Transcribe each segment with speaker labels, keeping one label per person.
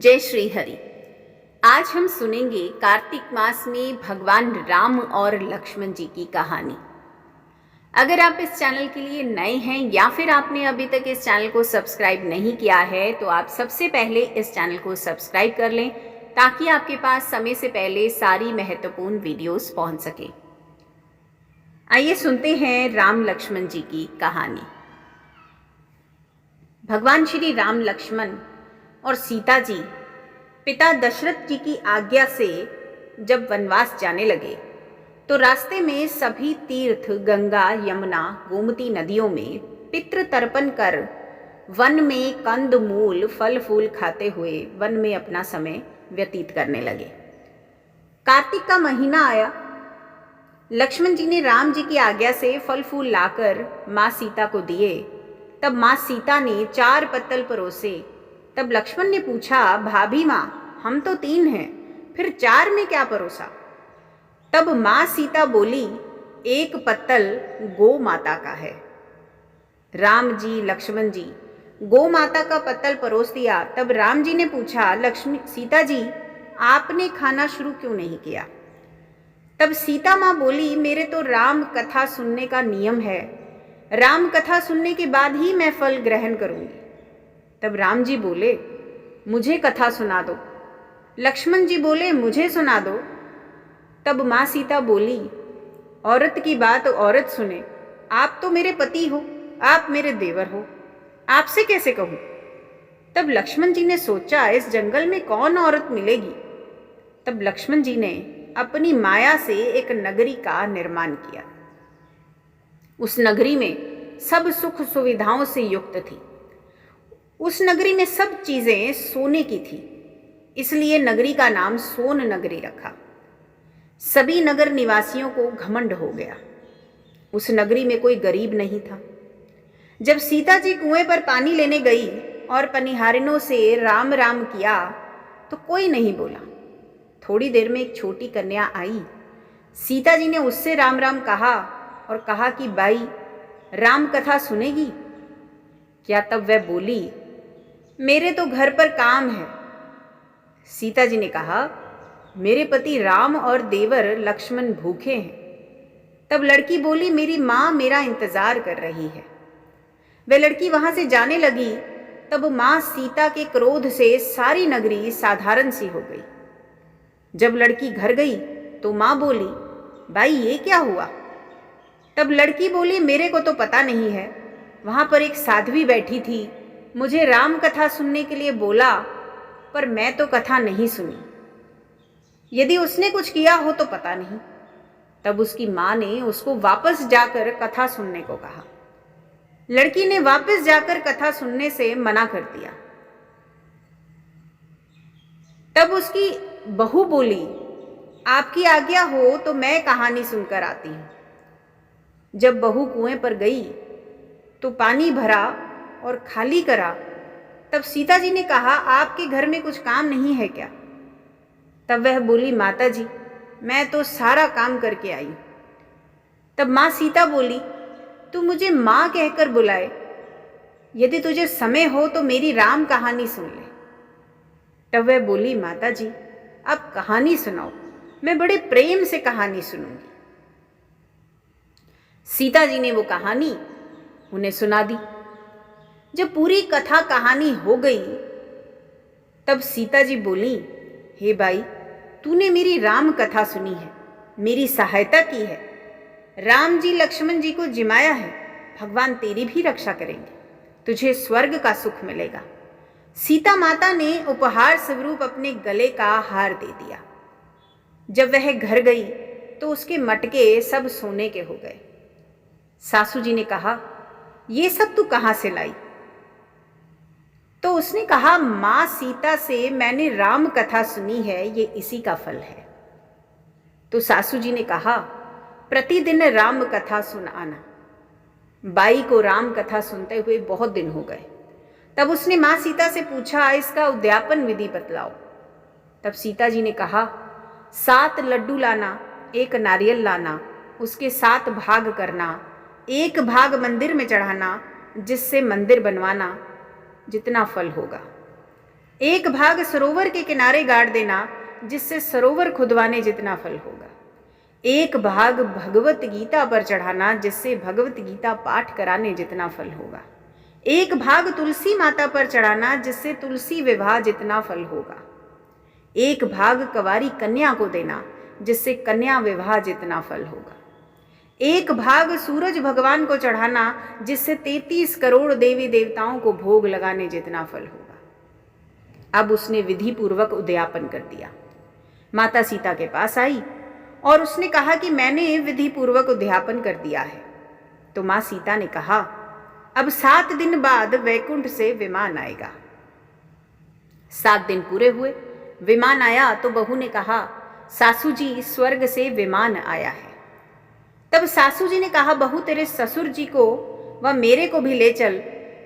Speaker 1: जय श्री हरि। आज हम सुनेंगे कार्तिक मास में भगवान राम और लक्ष्मण जी की कहानी। अगर आप इस चैनल के लिए नए हैं या फिर आपने अभी तक इस चैनल को सब्सक्राइब नहीं किया है तो आप सबसे पहले इस चैनल को सब्सक्राइब कर लें ताकि आपके पास समय से पहले सारी महत्वपूर्ण वीडियोस पहुंच सके। आइए सुनते हैं राम लक्ष्मण जी की कहानी। भगवान श्री राम लक्ष्मण और सीता जी पिता दशरथ जी की आज्ञा से जब वनवास जाने लगे तो रास्ते में सभी तीर्थ गंगा, यमुना, गोमती नदियों में पितृ तर्पण कर वन में कंद मूल फल फूल खाते हुए वन में अपना समय व्यतीत करने लगे। कार्तिक का महीना आया। लक्ष्मण जी ने राम जी की आज्ञा से फल फूल लाकर माँ सीता को दिए। तब माँ सीता ने 4 पत्तल परोसे। तब लक्ष्मण ने पूछा, भाभी माँ, हम तो 3 हैं, फिर 4 में क्या परोसा? तब माँ सीता बोली, 1 पत्तल गौ माता का है। राम जी, लक्ष्मण जी गौ माता का पत्तल परोस दिया। तब राम जी ने पूछा, लक्ष्मी सीता जी, आपने खाना शुरू क्यों नहीं किया? तब सीता माँ बोली, मेरे तो राम कथा सुनने का नियम है, राम कथा सुनने के बाद ही मैं फल ग्रहण करूंगी। तब राम जी बोले, मुझे कथा सुना दो। लक्ष्मण जी बोले, मुझे सुना दो। तब माँ सीता बोली, औरत की बात औरत सुने, आप तो मेरे पति हो, आप मेरे देवर हो, आपसे कैसे कहूं? तब लक्ष्मण जी ने सोचा, इस जंगल में कौन औरत मिलेगी? तब लक्ष्मण जी ने अपनी माया से एक नगरी का निर्माण किया। उस नगरी में सब सुख सुविधाओं से युक्त थी। उस नगरी में सब चीजें सोने की थी, इसलिए नगरी का नाम सोन नगरी रखा। सभी नगर निवासियों को घमंड हो गया। उस नगरी में कोई गरीब नहीं था। जब सीता जी कुएं पर पानी लेने गई और पनिहारिनों से राम राम किया तो कोई नहीं बोला। थोड़ी देर में एक छोटी कन्या आई। सीता जी ने उससे राम राम कहा और कहा कि बाई, राम कथा सुनेगी क्या? तब वह बोली, मेरे तो घर पर काम है। सीता जी ने कहा, मेरे पति राम और देवर लक्ष्मण भूखे हैं। तब लड़की बोली, मेरी माँ मेरा इंतजार कर रही है। वह लड़की वहां से जाने लगी। तब माँ सीता के क्रोध से सारी नगरी साधारण सी हो गई। जब लड़की घर गई तो माँ बोली, भाई ये क्या हुआ? तब लड़की बोली, मेरे को तो पता नहीं है, वहां पर एक साध्वी बैठी थी, मुझे राम कथा सुनने के लिए बोला, पर मैं तो कथा नहीं सुनी। यदि उसने कुछ किया हो तो पता नहीं। तब उसकी माँ ने उसको वापस जाकर कथा सुनने को कहा। लड़की ने वापस जाकर कथा सुनने से मना कर दिया। तब उसकी बहू बोली, आपकी आज्ञा हो तो मैं कहानी सुनकर आती हूं। जब बहू कुएं पर गई तो पानी भरा और खाली करा। तब सीता जी ने कहा, आपके घर में कुछ काम नहीं है क्या? तब वह बोली, माता जी, मैं तो सारा काम करके आई। तब माँ सीता बोली, तू मुझे माँ कहकर बुलाए, यदि तुझे समय हो तो मेरी राम कहानी सुन ले। तब वह बोली, माता जी, आप कहानी सुनाओ, मैं बड़े प्रेम से कहानी सुनूंगी। सीता जी ने वो कहानी उन्हें सुना दी। जब पूरी कथा कहानी हो गई तब सीता जी बोली, हे भाई, तूने मेरी राम कथा सुनी है, मेरी सहायता की है, राम जी लक्ष्मण जी को जिमाया है, भगवान तेरी भी रक्षा करेंगे, तुझे स्वर्ग का सुख मिलेगा। सीता माता ने उपहार स्वरूप अपने गले का हार दे दिया। जब वह घर गई तो उसके मटके सब सोने के हो गए। सासू जी ने कहा, ये सब तू कहां से लाई? तो उसने कहा, मां सीता से मैंने राम कथा सुनी है, ये इसी का फल है। तो सासू जी ने कहा, प्रतिदिन राम कथा सुन आना। बाई को राम कथा सुनते हुए बहुत दिन हो गए। तब उसने मां सीता से पूछा, इसका उद्यापन विधि बतलाओ। तब सीता जी ने कहा, 7 लड्डू लाना, 1 नारियल लाना, उसके 7 भाग करना, 1 भाग मंदिर में चढ़ाना, जिससे मंदिर बनवाना, जितना फल होगा। एक भाग सरोवर के किनारे गाड़ देना, जिससे सरोवर खुदवाने जितना फल होगा। एक भाग भगवत गीता पर चढ़ाना, जिससे भगवत गीता पाठ कराने जितना फल होगा। एक भाग तुलसी माता पर चढ़ाना, जिससे तुलसी विवाह जितना फल होगा। एक भाग कंवारी कन्या को देना, जिससे कन्या विवाह जितना फल होगा। एक भाग सूरज भगवान को चढ़ाना, जिससे 33 करोड़ देवी देवताओं को भोग लगाने जितना फल होगा। अब उसने विधि पूर्वक उद्यापन कर दिया। माता सीता के पास आई और उसने कहा कि मैंने विधि पूर्वक उद्यापन कर दिया है। तो माँ सीता ने कहा, अब 7 दिन बाद वैकुंठ से विमान आएगा। 7 दिन पूरे हुए, विमान आया तो बहू ने कहा, सासू जी स्वर्ग से विमान आया है। तब सासू जी ने कहा, बहू तेरे ससुर जी को व मेरे को भी ले चल,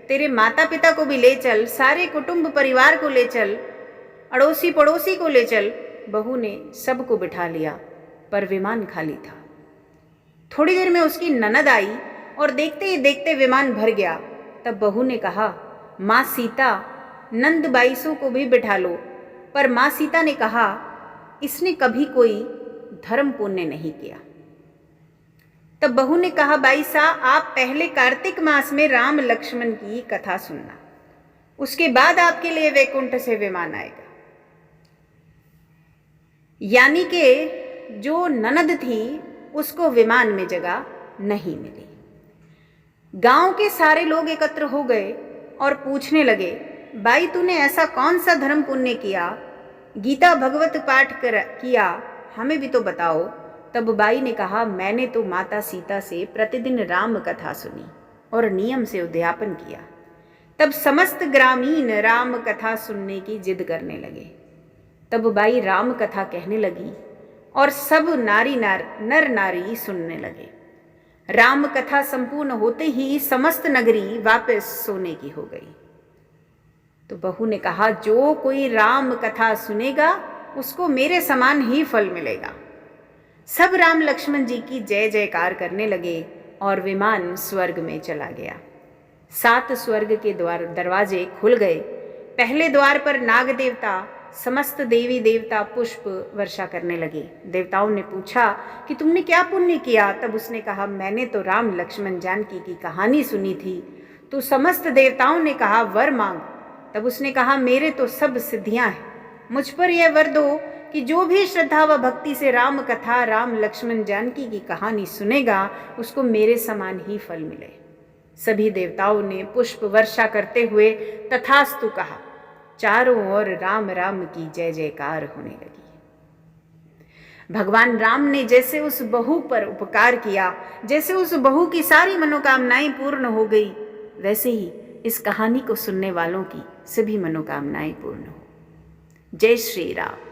Speaker 1: तेरे माता पिता को भी ले चल, सारे कुटुंब परिवार को ले चल, अड़ोसी पड़ोसी को ले चल। बहू ने सबको बिठा लिया, पर विमान खाली था। थोड़ी देर में उसकी ननद आई और देखते ही देखते विमान भर गया। तब बहू ने कहा, माँ सीता नंद बाईसों को भी बिठा लो। पर माँ सीता ने कहा, इसने कभी कोई धर्म पुण्य नहीं किया। तब बहू ने कहा, बाई साहब आप पहले कार्तिक मास में राम लक्ष्मण की कथा सुनना, उसके बाद आपके लिए वैकुंठ से विमान आएगा। यानी कि जो ननद थी उसको विमान में जगह नहीं मिली। गांव के सारे लोग एकत्र हो गए और पूछने लगे, बाई तूने ऐसा कौन सा धर्म पुण्य किया, गीता भगवत पाठ किया, हमें भी तो बताओ। तब बाई ने कहा, मैंने तो माता सीता से प्रतिदिन राम कथा सुनी और नियम से उद्यापन किया। तब समस्त ग्रामीण राम कथा सुनने की जिद करने लगे। तब बाई राम कथा कहने लगी और सब नर नारी सुनने लगे। राम कथा संपूर्ण होते ही समस्त नगरी वापस सोने की हो गई। तो बहू ने कहा, जो कोई राम कथा सुनेगा उसको मेरे समान ही फल मिलेगा। सब राम लक्ष्मण जी की जय जयकार करने लगे और विमान स्वर्ग में चला गया। 7 स्वर्ग के दरवाजे खुल गए। पहले द्वार पर नाग देवता, समस्त देवी देवता पुष्प वर्षा करने लगे। देवताओं ने पूछा कि तुमने क्या पुण्य किया। तब उसने कहा, मैंने तो राम लक्ष्मण जानकी की कहानी सुनी थी। तो समस्त देवताओं ने कहा, वर मांग। तब उसने कहा, मेरे तो सब सिद्धियां हैं, मुझ पर यह वर दो कि जो भी श्रद्धा व भक्ति से राम कथा, राम लक्ष्मण जानकी की कहानी सुनेगा उसको मेरे समान ही फल मिले। सभी देवताओं ने पुष्प वर्षा करते हुए तथास्तु कहा। चारों ओर राम राम की जय जयकार होने लगी। भगवान राम ने जैसे उस बहू पर उपकार किया, जैसे उस बहू की सारी मनोकामनाएं पूर्ण हो गई, वैसे ही इस कहानी को सुनने वालों की सभी मनोकामनाएं पूर्ण हो। जय श्री राम।